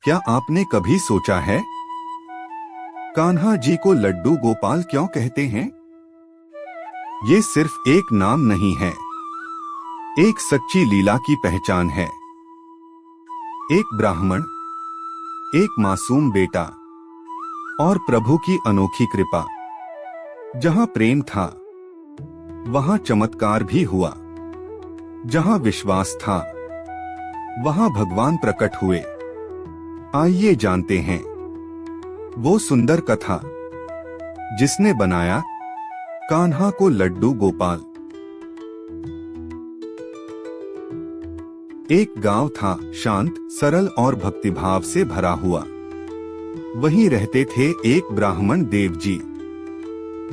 क्या आपने कभी सोचा है कान्हा जी को लड्डू गोपाल क्यों कहते हैं? ये सिर्फ एक नाम नहीं है, एक सच्ची लीला की पहचान है। एक ब्राह्मण, एक मासूम बेटा और प्रभु की अनोखी कृपा। जहां प्रेम था वहां चमत्कार भी हुआ, जहां विश्वास था वहां भगवान प्रकट हुए। आइए जानते हैं वो सुंदर कथा जिसने बनाया कान्हा को लड्डू गोपाल। एक गांव था, शांत, सरल और भक्तिभाव से भरा हुआ। वहीं रहते थे एक ब्राह्मण देव जी,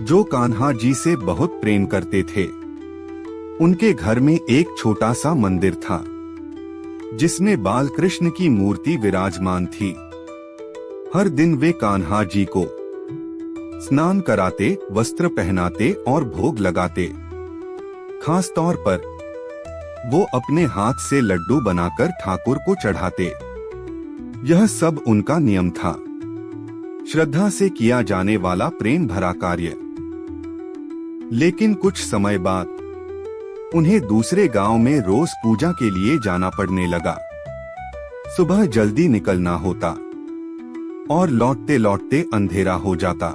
जो कान्हा जी से बहुत प्रेम करते थे। उनके घर में एक छोटा सा मंदिर था, जिसमें बाल कृष्ण की मूर्ति विराजमान थी। हर दिन वे कान्हा जी को स्नान कराते, वस्त्र पहनाते और भोग लगाते। खास तौर पर वो अपने हाथ से लड्डू बनाकर ठाकुर को चढ़ाते। यह सब उनका नियम था, श्रद्धा से किया जाने वाला प्रेम भरा कार्य। लेकिन कुछ समय बाद उन्हें दूसरे गांव में रोज पूजा के लिए जाना पड़ने लगा। सुबह जल्दी निकलना होता और लौटते लौटते अंधेरा हो जाता।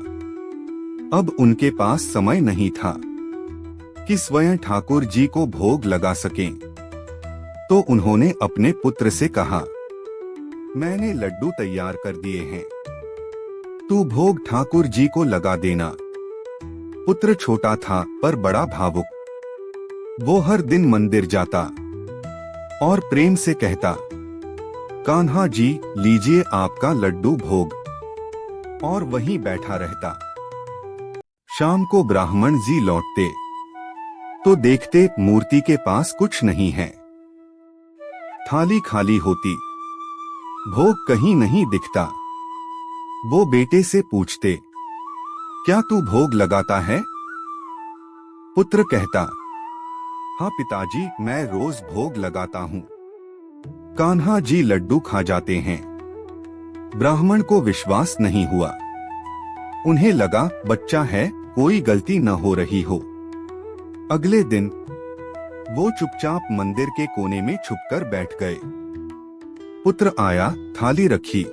अब उनके पास समय नहीं था कि स्वयं ठाकुर जी को भोग लगा सकें। तो उन्होंने अपने पुत्र से कहा, मैंने लड्डू तैयार कर दिए हैं, तू भोग ठाकुर जी को लगा देना। पुत्र छोटा था पर बड़ा भावुक। वो हर दिन मंदिर जाता और प्रेम से कहता, कान्हा जी लीजिए आपका लड्डू भोग, और वहीं बैठा रहता। शाम को ब्राह्मण जी लौटते तो देखते मूर्ति के पास कुछ नहीं है, थाली खाली होती, भोग कहीं नहीं दिखता। वो बेटे से पूछते, क्या तू भोग लगाता है? पुत्र कहता, हाँ पिताजी, मैं रोज भोग लगाता हूँ। कान्हा जी लड्डू खा जाते हैं। ब्राह्मण को विश्वास नहीं हुआ। उन्हें लगा बच्चा है, कोई गलती न हो रही हो। अगले दिन वो चुपचाप मंदिर के कोने में छुपकर बैठ गए। पुत्र आया, थाली रखी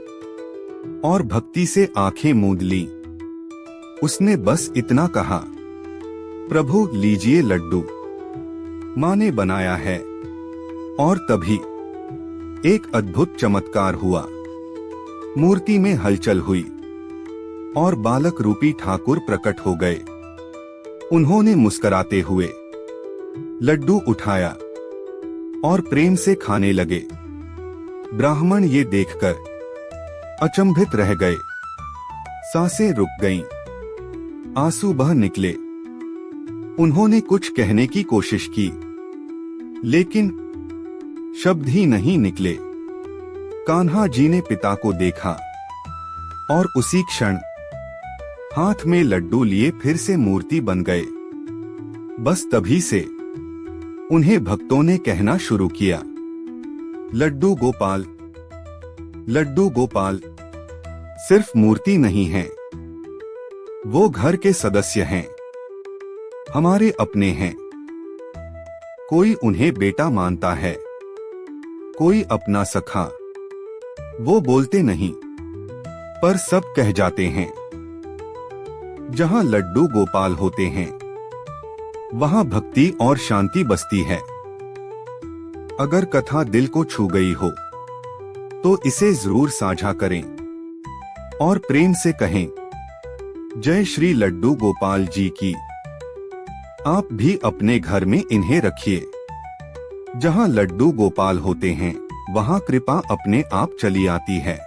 और भक्ति से आंखें मूंद ली। उसने बस इतना कहा, प्रभु लीजिए लड्डू, माँ ने बनाया है। और तभी एक अद्भुत चमत्कार हुआ। मूर्ति में हलचल हुई और बालक रूपी ठाकुर प्रकट हो गए। उन्होंने मुस्कुराते हुए लड्डू उठाया और प्रेम से खाने लगे। ब्राह्मण ये देखकर अचंभित रह गए। सांसें रुक गईं, आंसू बह निकले। उन्होंने कुछ कहने की कोशिश की, लेकिन शब्द ही नहीं निकले। कान्हा जी ने पिता को देखा और उसी क्षण हाथ में लड्डू लिए फिर से मूर्ति बन गए। बस तभी से उन्हें भक्तों ने कहना शुरू किया, लड्डू गोपाल, लड्डू गोपाल। सिर्फ मूर्ति नहीं है, वो घर के सदस्य हैं, हमारे अपने हैं। कोई उन्हें बेटा मानता है, कोई अपना सखा। वो बोलते नहीं पर सब कह जाते हैं। जहां लड्डू गोपाल होते हैं वहां भक्ति और शांति बसती है। अगर कथा दिल को छू गई हो तो इसे जरूर साझा करें और प्रेम से कहें, जय श्री लड्डू गोपाल जी की। आप भी अपने घर में इन्हें रखिए। जहां लड्डू गोपाल होते हैं वहां कृपा अपने आप चली आती है।